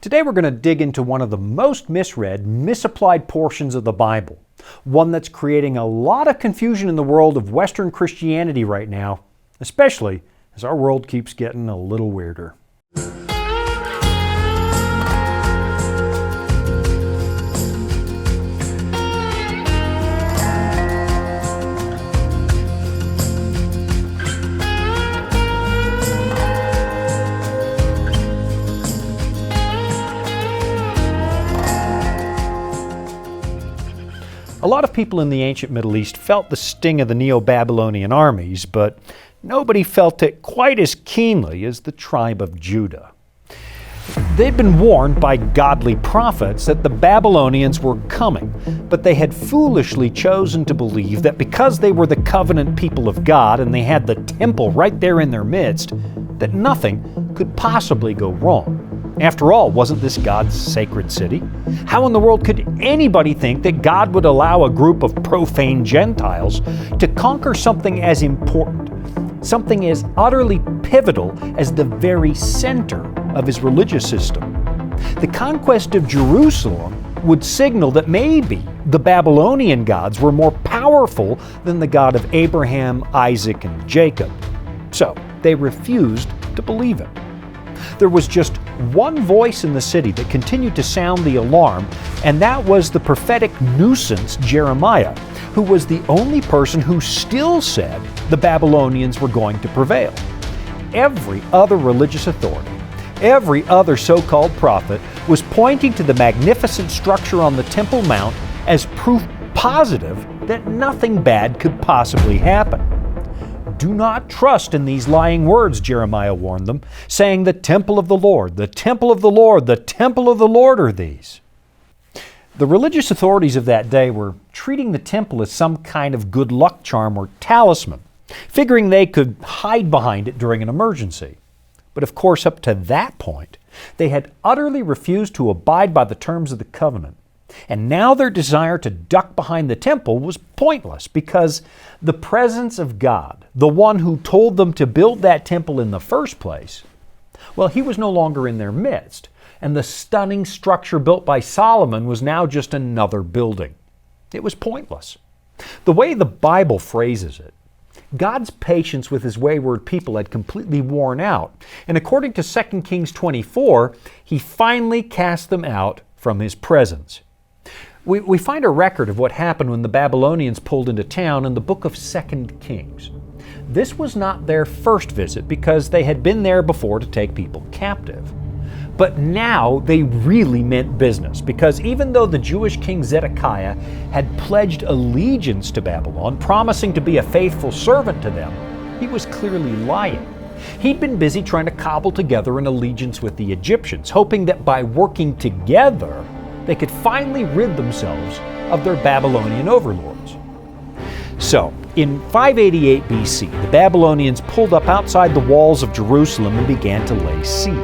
Today we're going to dig into one of the most misread, misapplied portions of the Bible. One that's creating a lot of confusion in the world of Western Christianity right now, especially as our world keeps getting a little weirder. A lot of people in the ancient Middle East felt the sting of the Neo-Babylonian armies, but nobody felt it quite as keenly as the tribe of Judah. They'd been warned by godly prophets that the Babylonians were coming, but they had foolishly chosen to believe that because they were the covenant people of God and they had the temple right there in their midst, that nothing could possibly go wrong. After all, wasn't this God's sacred city? How in the world could anybody think that God would allow a group of profane Gentiles to conquer something as important, something as utterly pivotal as the very center of his religious system? The conquest of Jerusalem would signal that maybe the Babylonian gods were more powerful than the God of Abraham, Isaac, and Jacob. So they refused to believe it. There was just one voice in the city that continued to sound the alarm, and that was the prophetic nuisance Jeremiah, who was the only person who still said the Babylonians were going to prevail. Every other religious authority, every other so-called prophet was pointing to the magnificent structure on the Temple Mount as proof positive that nothing bad could possibly happen. Do not trust in these lying words, Jeremiah warned them, saying, "The temple of the Lord, the temple of the Lord, the temple of the Lord are these." The religious authorities of that day were treating the temple as some kind of good luck charm or talisman, figuring they could hide behind it during an emergency. But of course, up to that point, they had utterly refused to abide by the terms of the covenant. And now their desire to duck behind the temple was pointless because the presence of God, the one who told them to build that temple in the first place, well, he was no longer in their midst, and the stunning structure built by Solomon was now just another building. It was pointless. The way the Bible phrases it, God's patience with his wayward people had completely worn out, and according to 2 Kings 24, he finally cast them out from his presence. We find a record of what happened when the Babylonians pulled into town in the book of 2 Kings. This was not their first visit because they had been there before to take people captive. But now they really meant business because even though the Jewish king Zedekiah had pledged allegiance to Babylon, promising to be a faithful servant to them, he was clearly lying. He'd been busy trying to cobble together an allegiance with the Egyptians, hoping that by working together, they could finally rid themselves of their Babylonian overlords. So, in 588 BC, the Babylonians pulled up outside the walls of Jerusalem and began to lay siege.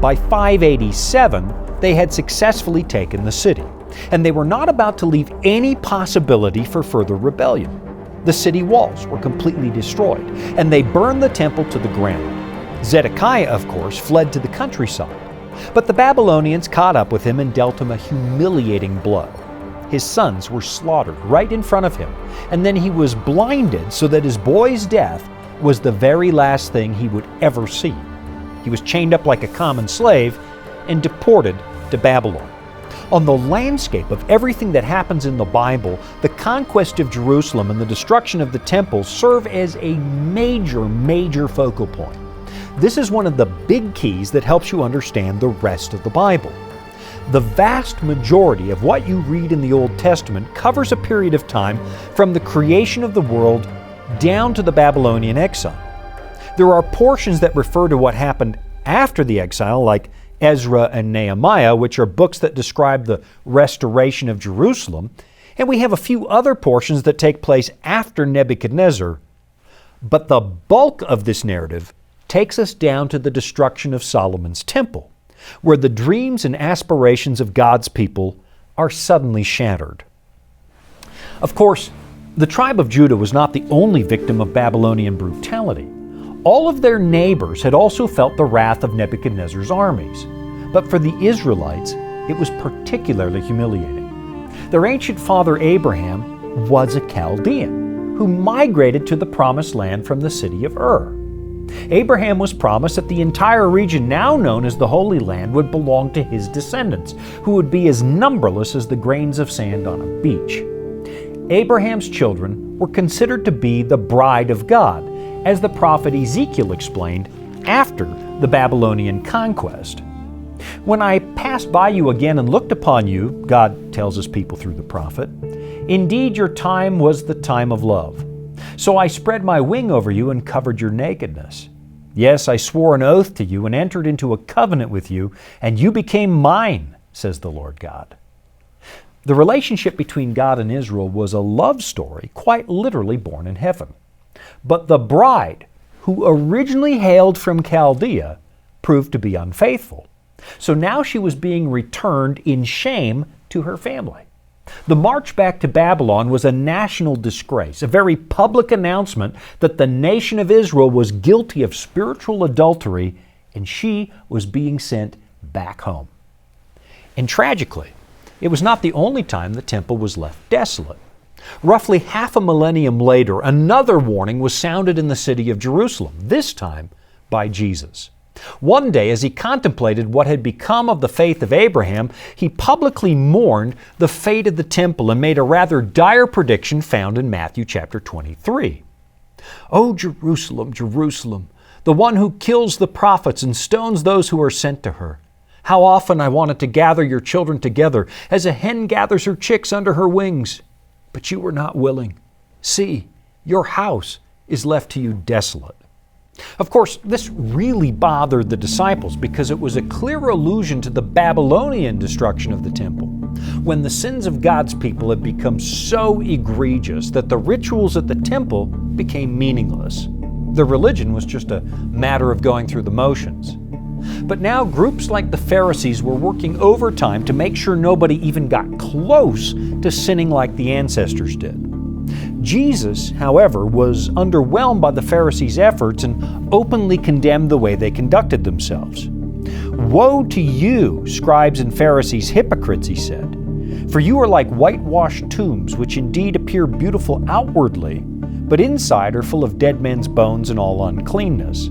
By 587, they had successfully taken the city, and they were not about to leave any possibility for further rebellion. The city walls were completely destroyed, and they burned the temple to the ground. Zedekiah, of course, fled to the countryside. But the Babylonians caught up with him and dealt him a humiliating blow. His sons were slaughtered right in front of him, and then he was blinded so that his boy's death was the very last thing he would ever see. He was chained up like a common slave and deported to Babylon. On the landscape of everything that happens in the Bible, the conquest of Jerusalem and the destruction of the temple serve as a major focal point. This is one of the big keys that helps you understand the rest of the Bible. The vast majority of what you read in the Old Testament covers a period of time from the creation of the world down to the Babylonian exile. There are portions that refer to what happened after the exile, like Ezra and Nehemiah, which are books that describe the restoration of Jerusalem, and we have a few other portions that take place after Nebuchadnezzar. But the bulk of this narrative takes us down to the destruction of Solomon's temple, where the dreams and aspirations of God's people are suddenly shattered. Of course, the tribe of Judah was not the only victim of Babylonian brutality. All of their neighbors had also felt the wrath of Nebuchadnezzar's armies. But for the Israelites, it was particularly humiliating. Their ancient father Abraham was a Chaldean who migrated to the Promised Land from the city of Ur. Abraham was promised that the entire region now known as the Holy Land would belong to his descendants, who would be as numberless as the grains of sand on a beach. Abraham's children were considered to be the bride of God, as the prophet Ezekiel explained after the Babylonian conquest. When I passed by you again and looked upon you, God tells his people through the prophet, indeed your time was the time of love. So I spread my wing over you and covered your nakedness. Yes, I swore an oath to you and entered into a covenant with you, and you became mine, says the Lord God. The relationship between God and Israel was a love story, quite literally born in heaven. But the bride, who originally hailed from Chaldea, proved to be unfaithful. So now she was being returned in shame to her family. The march back to Babylon was a national disgrace, a very public announcement that the nation of Israel was guilty of spiritual adultery and she was being sent back home. And tragically, it was not the only time the temple was left desolate. Roughly half a millennium later, another warning was sounded in the city of Jerusalem, this time by Jesus. One day, as he contemplated what had become of the faith of Abraham, he publicly mourned the fate of the temple and made a rather dire prediction found in Matthew chapter 23. "O Jerusalem, Jerusalem, the one who kills the prophets and stones those who are sent to her. How often I wanted to gather your children together as a hen gathers her chicks under her wings. But you were not willing. See, your house is left to you desolate." Of course, this really bothered the disciples because it was a clear allusion to the Babylonian destruction of the temple, when the sins of God's people had become so egregious that the rituals at the temple became meaningless. The religion was just a matter of going through the motions. But now groups like the Pharisees were working overtime to make sure nobody even got close to sinning like the ancestors did. Jesus, however, was underwhelmed by the Pharisees' efforts and openly condemned the way they conducted themselves. "Woe to you, scribes and Pharisees, hypocrites," he said, "for you are like whitewashed tombs, which indeed appear beautiful outwardly, but inside are full of dead men's bones and all uncleanness.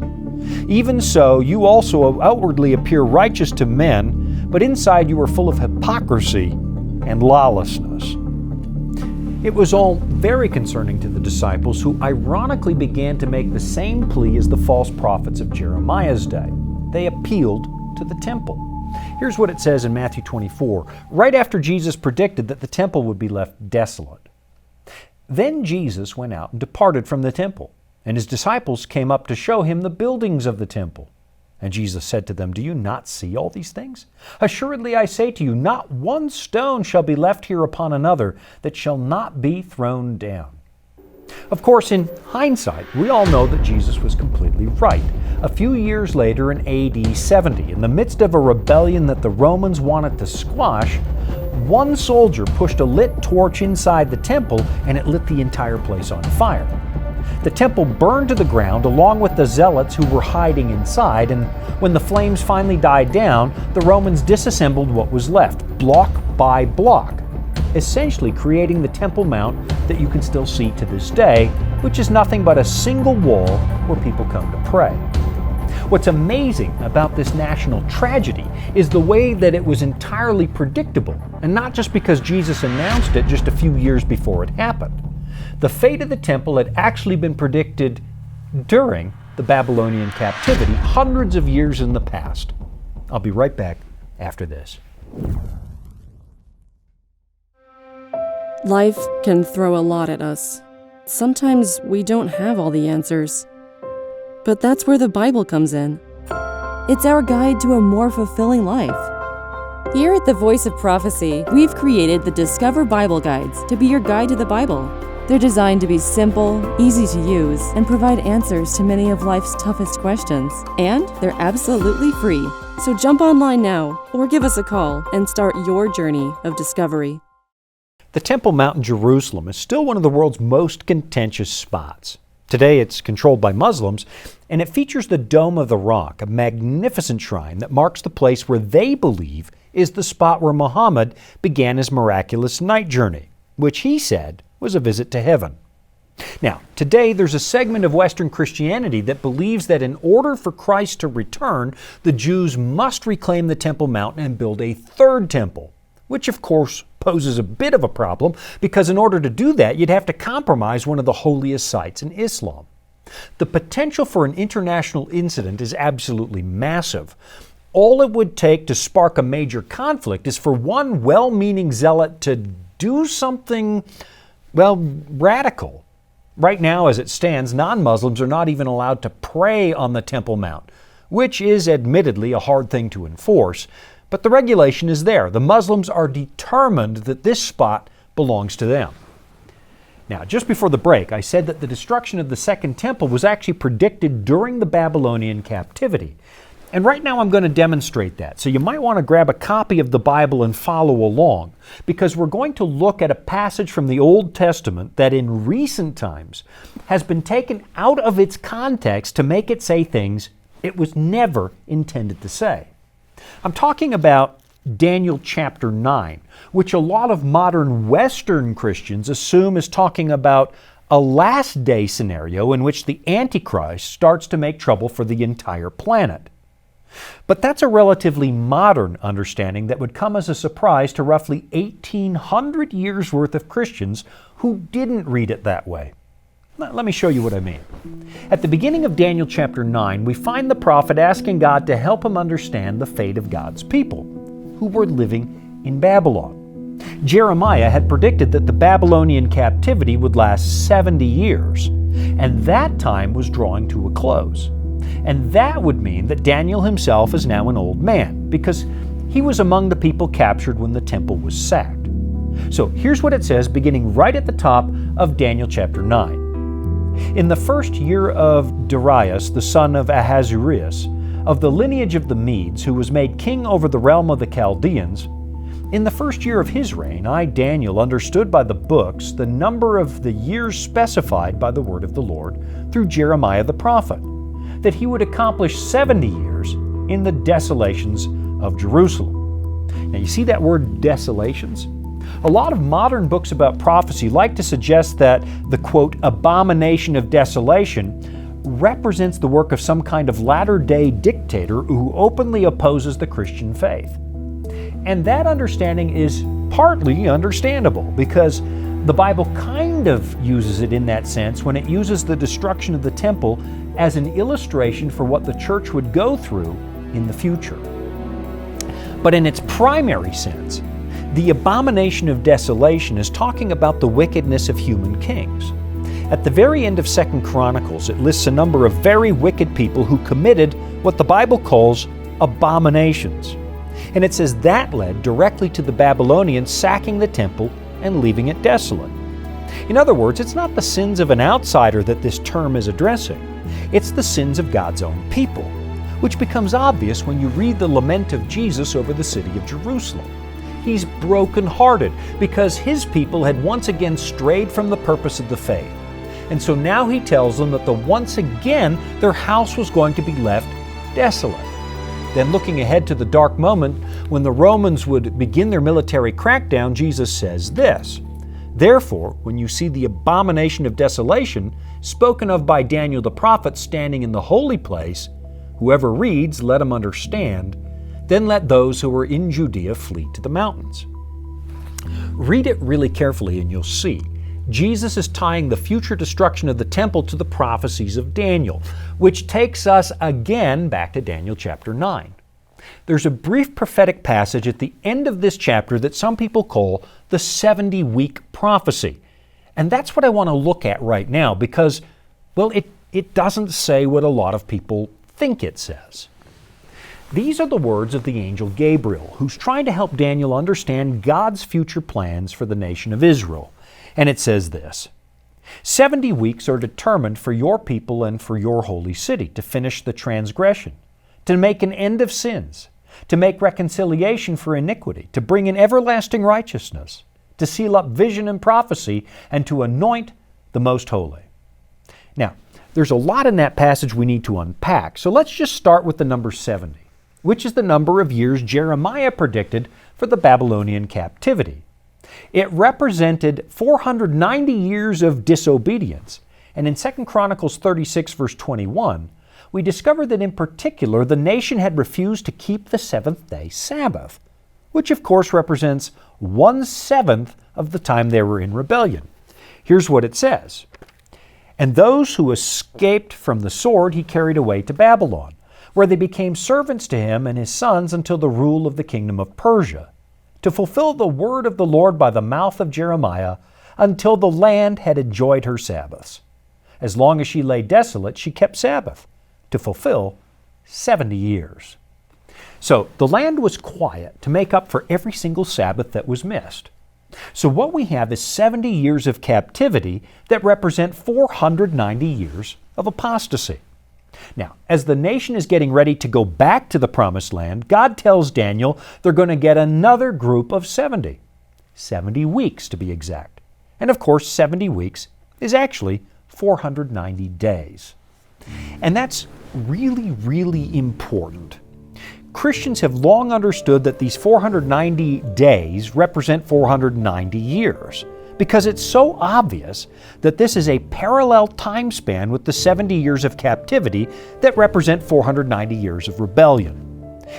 Even so, you also outwardly appear righteous to men, but inside you are full of hypocrisy and lawlessness." It was all very concerning to the disciples, who ironically began to make the same plea as the false prophets of Jeremiah's day. They appealed to the temple. Here's what it says in Matthew 24, right after Jesus predicted that the temple would be left desolate. "Then Jesus went out and departed from the temple, and his disciples came up to show him the buildings of the temple. And Jesus said to them, 'Do you not see all these things? Assuredly I say to you, not one stone shall be left here upon another that shall not be thrown down.'" Of course, in hindsight, we all know that Jesus was completely right. A few years later, in AD 70, in the midst of a rebellion that the Romans wanted to squash, one soldier pushed a lit torch inside the temple and it lit the entire place on fire. The temple burned to the ground along with the zealots who were hiding inside, and when the flames finally died down, the Romans disassembled what was left, block by block, essentially creating the Temple Mount that you can still see to this day, which is nothing but a single wall where people come to pray. What's amazing about this national tragedy is the way that it was entirely predictable, and not just because Jesus announced it just a few years before it happened. The fate of the temple had actually been predicted during the Babylonian captivity, hundreds of years in the past. I'll be right back after this. Life can throw a lot at us. Sometimes we don't have all the answers. But that's where the Bible comes in. It's our guide to a more fulfilling life. Here at the Voice of Prophecy, we've created the Discover Bible Guides to be your guide to the Bible. They're designed to be simple, easy to use, and provide answers to many of life's toughest questions. And they're absolutely free. So jump online now, or give us a call and start your journey of discovery. The Temple Mount in Jerusalem is still one of the world's most contentious spots. Today it's controlled by Muslims, and it features the Dome of the Rock, a magnificent shrine that marks the place where they believe is the spot where Muhammad began his miraculous night journey, which he said was a visit to heaven. Now, today there's a segment of Western Christianity that believes that in order for Christ to return, the Jews must reclaim the Temple Mount and build a third temple, which of course poses a bit of a problem because in order to do that, you'd have to compromise one of the holiest sites in Islam. The potential for an international incident is absolutely massive. All it would take to spark a major conflict is for one well-meaning zealot to do something, well, radical. Right now, as it stands, non-Muslims are not even allowed to pray on the Temple Mount, which is admittedly a hard thing to enforce, but the regulation is there. The Muslims are determined that this spot belongs to them. Now, just before the break, I said that the destruction of the Second Temple was actually predicted during the Babylonian captivity. And right now I'm going to demonstrate that. So you might want to grab a copy of the Bible and follow along, because we're going to look at a passage from the Old Testament that in recent times has been taken out of its context to make it say things it was never intended to say. I'm talking about Daniel chapter 9, which a lot of modern Western Christians assume is talking about a last day scenario in which the Antichrist starts to make trouble for the entire planet. But that's a relatively modern understanding that would come as a surprise to roughly 1,800 years worth of Christians who didn't read it that way. Let me show you what I mean. At the beginning of Daniel chapter 9, we find the prophet asking God to help him understand the fate of God's people, who were living in Babylon. Jeremiah had predicted that the Babylonian captivity would last 70 years, and that time was drawing to a close. And that would mean that Daniel himself is now an old man, because he was among the people captured when the temple was sacked. So here's what it says, beginning right at the top of Daniel chapter 9. In the first year of Darius, the son of Ahasuerus, of the lineage of the Medes, who was made king over the realm of the Chaldeans, in the first year of his reign, I, Daniel, understood by the books the number of the years specified by the word of the Lord through Jeremiah the prophet, that he would accomplish 70 years in the desolations of Jerusalem. Now you see that word desolations? A lot of modern books about prophecy like to suggest that the, quote, abomination of desolation represents the work of some kind of latter-day dictator who openly opposes the Christian faith. And that understanding is partly understandable because the Bible kind of uses it in that sense when it uses the destruction of the temple as an illustration for what the church would go through in the future. But in its primary sense, the abomination of desolation is talking about the wickedness of human kings. At the very end of 2 Chronicles, it lists a number of very wicked people who committed what the Bible calls abominations. And it says that led directly to the Babylonians sacking the temple and leaving it desolate. In other words, it's not the sins of an outsider that this term is addressing. It's the sins of God's own people, which becomes obvious when you read the lament of Jesus over the city of Jerusalem. He's brokenhearted because his people had once again strayed from the purpose of the faith. And so now he tells them that once again their house was going to be left desolate. Then looking ahead to the dark moment when the Romans would begin their military crackdown, Jesus says this, "Therefore, when you see the abomination of desolation spoken of by Daniel the prophet standing in the holy place, whoever reads, let him understand. Then let those who are in Judea flee to the mountains." Read it really carefully and you'll see. Jesus is tying the future destruction of the temple to the prophecies of Daniel, which takes us again back to Daniel chapter 9. There's a brief prophetic passage at the end of this chapter that some people call the 70-week prophecy. And that's what I want to look at right now because, well, it doesn't say what a lot of people think it says. These are the words of the angel Gabriel, who's trying to help Daniel understand God's future plans for the nation of Israel. And it says this, 70 weeks are determined for your people and for your holy city to finish the transgression, to make an end of sins, to make reconciliation for iniquity, to bring in everlasting righteousness, to seal up vision and prophecy, and to anoint the most holy. Now, there's a lot in that passage we need to unpack, so let's just start with the number 70, which is the number of years Jeremiah predicted for the Babylonian captivity. It represented 490 years of disobedience, and in 2 Chronicles 36, verse 21, we discover that in particular the nation had refused to keep the seventh-day Sabbath, which of course represents 1/7 of the time they were in rebellion. Here's what it says. And those who escaped from the sword he carried away to Babylon, where they became servants to him and his sons until the rule of the kingdom of Persia, to fulfill the word of the Lord by the mouth of Jeremiah, until the land had enjoyed her Sabbaths. As long as she lay desolate, she kept Sabbath, to fulfill 70 years. So the land was quiet to make up for every single Sabbath that was missed. So what we have is 70 years of captivity that represent 490 years of apostasy. Now, as the nation is getting ready to go back to the promised land, God tells Daniel they're going to get another group of 70. 70 weeks to be exact. And of course, 70 weeks is actually 490 days. And that's really, really important. Christians have long understood that these 490 days represent 490 years, because it's so obvious that this is a parallel time span with the 70 years of captivity that represent 490 years of rebellion.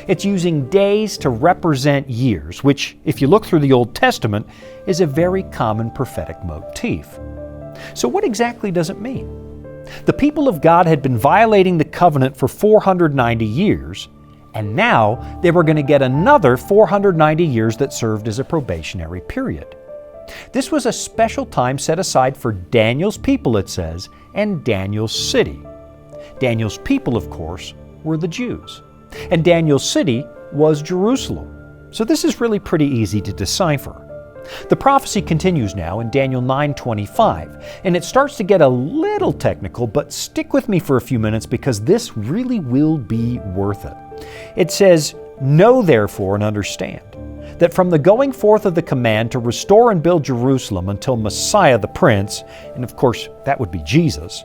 It's using days to represent years, which, if you look through the Old Testament, is a very common prophetic motif. So what exactly does it mean? The people of God had been violating the covenant for 490 years, and now they were going to get another 490 years that served as a probationary period. This was a special time set aside for Daniel's people, it says, and Daniel's city. Daniel's people, of course, were the Jews. And Daniel's city was Jerusalem. So this is really pretty easy to decipher. The prophecy continues now in Daniel 9:25, and it starts to get a little technical, but stick with me for a few minutes because this really will be worth it. It says, "Know therefore and understand, that from the going forth of the command to restore and build Jerusalem until Messiah the Prince," and of course that would be Jesus,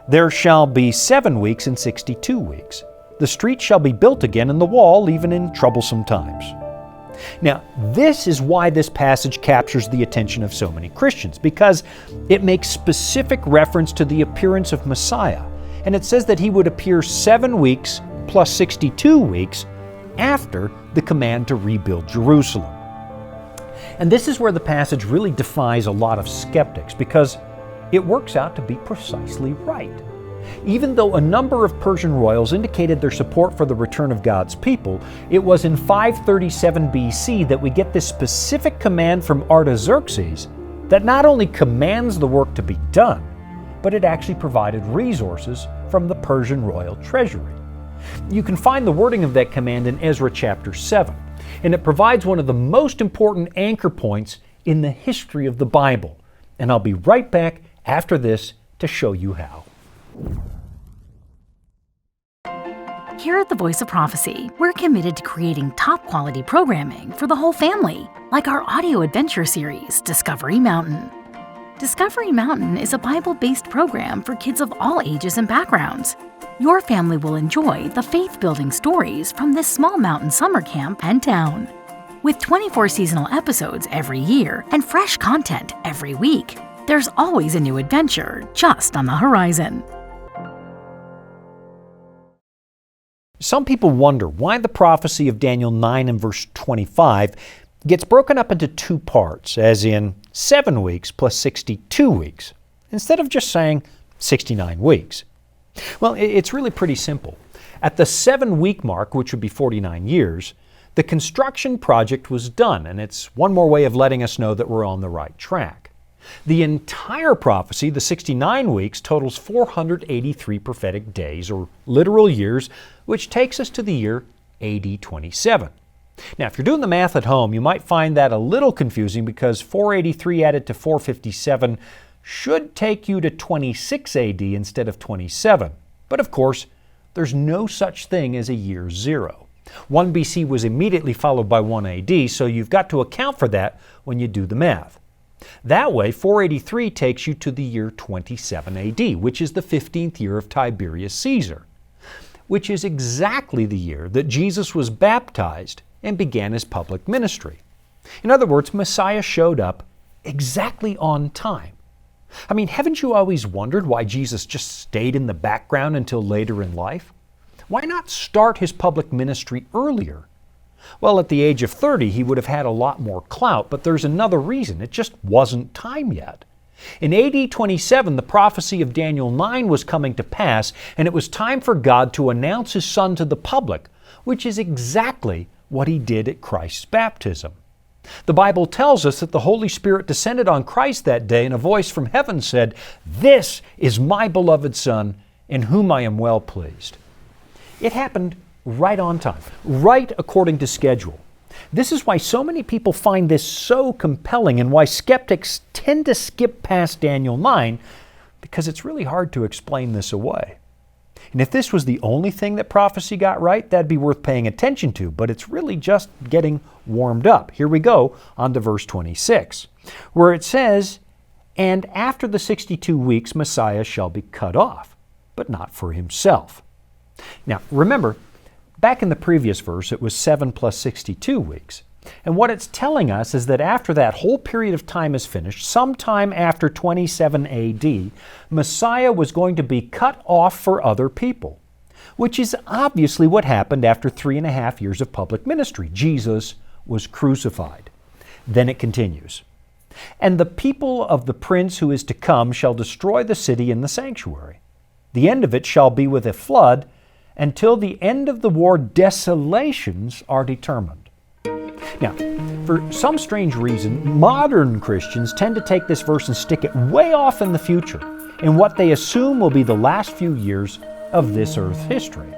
"there shall be 7 weeks and 62 weeks. The street shall be built again and the wall even in troublesome times." Now, this is why this passage captures the attention of so many Christians, because it makes specific reference to the appearance of Messiah, and it says that he would appear 7 weeks plus 62 weeks after the command to rebuild Jerusalem. And this is where the passage really defies a lot of skeptics, because it works out to be precisely right. Even though a number of Persian royals indicated their support for the return of God's people, it was in 537 BC that we get this specific command from Artaxerxes that not only commands the work to be done, but it actually provided resources from the Persian royal treasury. You can find the wording of that command in Ezra chapter 7, and it provides one of the most important anchor points in the history of the Bible. And I'll be right back after this to show you how. Here at the Voice of Prophecy, we're committed to creating top-quality programming for the whole family, like our audio adventure series, Discovery Mountain. Discovery Mountain is a Bible-based program for kids of all ages and backgrounds. Your family will enjoy the faith-building stories from this small mountain summer camp and town. With 24 seasonal episodes every year and fresh content every week, there's always a new adventure just on the horizon. Some people wonder why the prophecy of Daniel 9 and verse 25 gets broken up into 2 parts, as in 7 weeks plus 62 weeks, instead of just saying 69 weeks. Well, it's really pretty simple. At the 7-week mark, which would be 49 years, the construction project was done, and it's one more way of letting us know that we're on the right track. The entire prophecy, the 69 weeks, totals 483 prophetic days, or literal years, which takes us to the year AD 27. Now, if you're doing the math at home, you might find that a little confusing because 483 added to 457 should take you to 26 AD instead of 27. But of course, there's no such thing as a year 0. 1 BC was immediately followed by 1 AD, so you've got to account for that when you do the math. That way, 483 takes you to the year 27 AD, which is the 15th year of Tiberius Caesar, which is exactly the year that Jesus was baptized and began his public ministry. In other words, Messiah showed up exactly on time. I mean, haven't you always wondered why Jesus just stayed in the background until later in life? Why not start his public ministry earlier? Well, at the age of 30, he would have had a lot more clout, but there's another reason. It just wasn't time yet. In AD 27, the prophecy of Daniel 9 was coming to pass, and it was time for God to announce his Son to the public, which is exactly what he did at Christ's baptism. The Bible tells us that the Holy Spirit descended on Christ that day, and a voice from heaven said, "This is my beloved Son, in whom I am well pleased." It happened right on time, right according to schedule. This is why so many people find this so compelling and why skeptics tend to skip past Daniel 9, because it's really hard to explain this away. And if this was the only thing that prophecy got right, that'd be worth paying attention to, but it's really just getting warmed up. Here we go on to verse 26, where it says, "And after the 62 weeks Messiah shall be cut off, but not for himself." Now, remember, back in the previous verse, it was 7 plus 62 weeks. And what it's telling us is that after that whole period of time is finished, sometime after 27 AD, Messiah was going to be cut off for other people, which is obviously what happened after 3.5 years of public ministry. Jesus was crucified. Then it continues, "And the people of the prince who is to come shall destroy the city and the sanctuary. The end of it shall be with a flood. Until the end of the war, desolations are determined." Now, for some strange reason, modern Christians tend to take this verse and stick it way off in the future, in what they assume will be the last few years of this earth's history.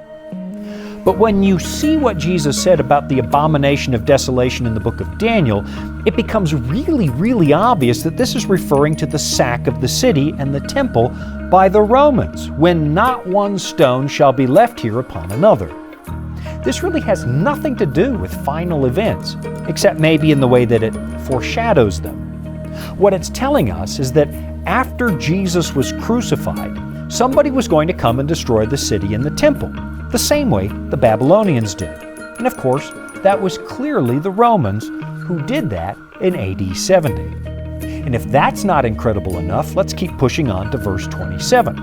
But when you see what Jesus said about the abomination of desolation in the book of Daniel, it becomes really, really obvious that this is referring to the sack of the city and the temple by the Romans, when not one stone shall be left here upon another. This really has nothing to do with final events, except maybe in the way that it foreshadows them. What it's telling us is that after Jesus was crucified, somebody was going to come and destroy the city and the temple, the same way the Babylonians did. And of course, that was clearly the Romans who did that in AD 70. And if that's not incredible enough, let's keep pushing on to verse 27.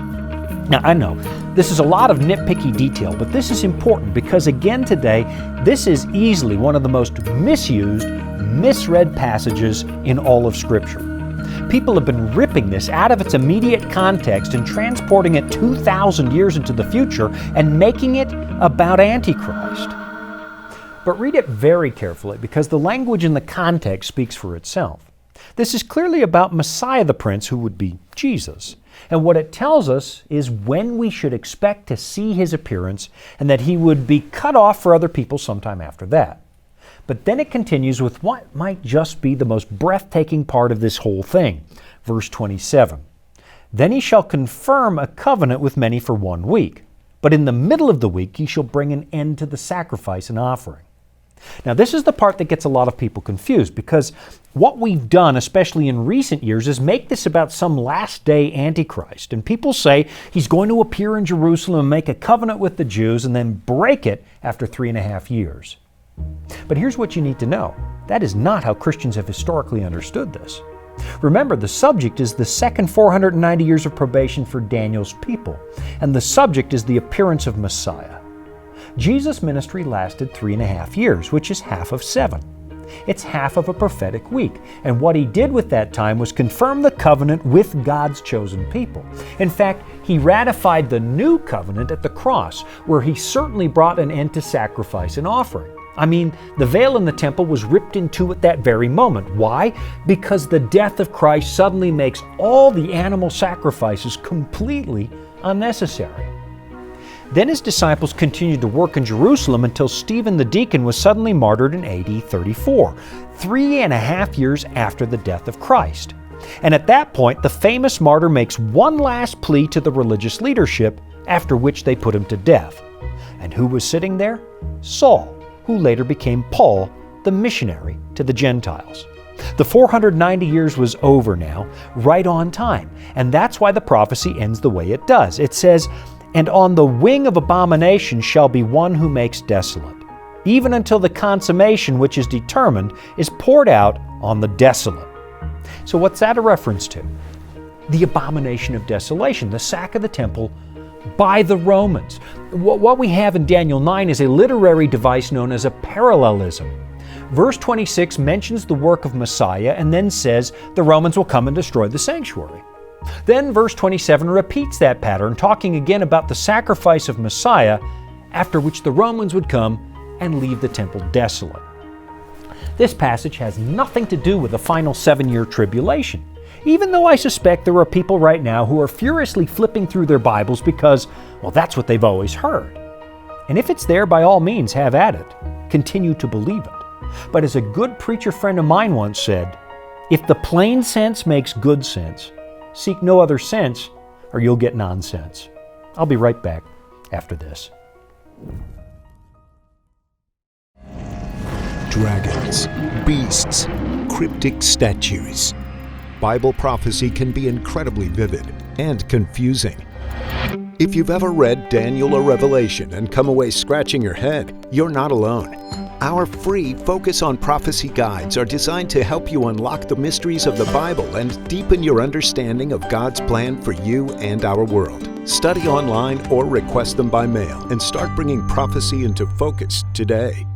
Now, I know this is a lot of nitpicky detail, but this is important because, again today, this is easily one of the most misused, misread passages in all of Scripture. People have been ripping this out of its immediate context and transporting it 2,000 years into the future and making it about Antichrist. But read it very carefully because the language in the context speaks for itself. This is clearly about Messiah the Prince, who would be Jesus. And what it tells us is when we should expect to see his appearance and that he would be cut off for other people sometime after that. But then it continues with what might just be the most breathtaking part of this whole thing. Verse 27. "Then he shall confirm a covenant with many for 1 week, but in the middle of the week he shall bring an end to the sacrifice and offering." Now, this is the part that gets a lot of people confused because what we've done, especially in recent years, is make this about some last day Antichrist. And people say he's going to appear in Jerusalem and make a covenant with the Jews and then break it after 3.5 years. But here's what you need to know. That is not how Christians have historically understood this. Remember, the subject is the second 490 years of probation for Daniel's people, and the subject is the appearance of Messiah. Jesus' ministry lasted 3.5 years, which is half of 7. It's half of a prophetic week, and what he did with that time was confirm the covenant with God's chosen people. In fact, he ratified the new covenant at the cross, where he certainly brought an end to sacrifice and offering. I mean, the veil in the temple was ripped in two at that very moment. Why? Because the death of Christ suddenly makes all the animal sacrifices completely unnecessary. Then his disciples continued to work in Jerusalem until Stephen the deacon was suddenly martyred in AD 34, 3.5 years after the death of Christ. And at that point, the famous martyr makes one last plea to the religious leadership, after which they put him to death. And who was sitting there? Saul, who later became Paul, the missionary to the Gentiles. The 490 years was over now, right on time, and that's why the prophecy ends the way it does. It says, "And on the wing of abomination shall be one who makes desolate, even until the consummation which is determined is poured out on the desolate." So what's that a reference to? The abomination of desolation, the sack of the temple by the Romans. What we have in Daniel 9 is a literary device known as a parallelism. Verse 26 mentions the work of Messiah and then says the Romans will come and destroy the sanctuary. Then verse 27 repeats that pattern, talking again about the sacrifice of Messiah, after which the Romans would come and leave the temple desolate. This passage has nothing to do with the final 7-year tribulation, even though I suspect there are people right now who are furiously flipping through their Bibles because, well, that's what they've always heard. And if it's there, by all means, have at it. Continue to believe it. But as a good preacher friend of mine once said, if the plain sense makes good sense, seek no other sense or you'll get nonsense. I'll be right back after this. Dragons, beasts, cryptic statues. Bible prophecy can be incredibly vivid and confusing. If you've ever read Daniel or Revelation and come away scratching your head, you're not alone. Our free Focus on Prophecy guides are designed to help you unlock the mysteries of the Bible and deepen your understanding of God's plan for you and our world. Study online or request them by mail and start bringing prophecy into focus today.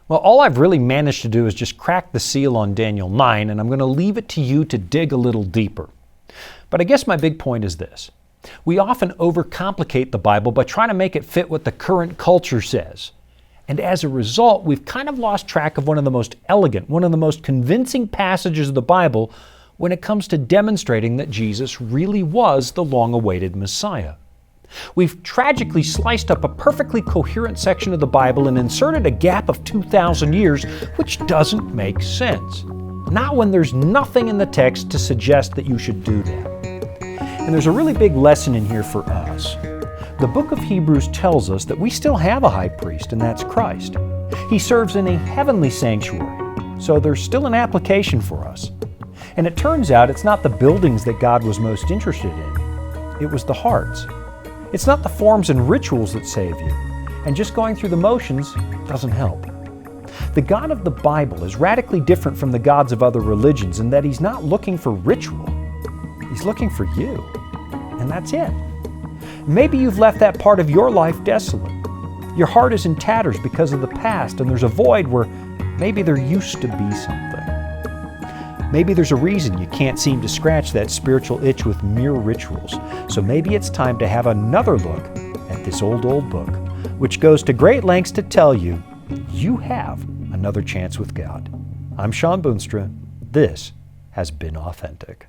Well, all I've really managed to do is just crack the seal on Daniel 9, and I'm going to leave it to you to dig a little deeper. But I guess my big point is this. We often overcomplicate the Bible by trying to make it fit what the current culture says. And as a result, we've kind of lost track of one of the most elegant, one of the most convincing passages of the Bible when it comes to demonstrating that Jesus really was the long-awaited Messiah. We've tragically sliced up a perfectly coherent section of the Bible and inserted a gap of 2,000 years, which doesn't make sense. Not when there's nothing in the text to suggest that you should do that. And there's a really big lesson in here for us. The book of Hebrews tells us that we still have a high priest, and that's Christ. He serves in a heavenly sanctuary, so there's still an application for us. And it turns out it's not the buildings that God was most interested in. It was the hearts. It's not the forms and rituals that save you, and just going through the motions doesn't help. The God of the Bible is radically different from the gods of other religions in that He's not looking for ritual. He's looking for you, and that's it. Maybe you've left that part of your life desolate. Your heart is in tatters because of the past, and there's a void where maybe there used to be something. Maybe there's a reason you can't seem to scratch that spiritual itch with mere rituals. So maybe it's time to have another look at this old book, which goes to great lengths to tell you you have another chance with God. I'm Shawn Boonstra. This has been Authentic.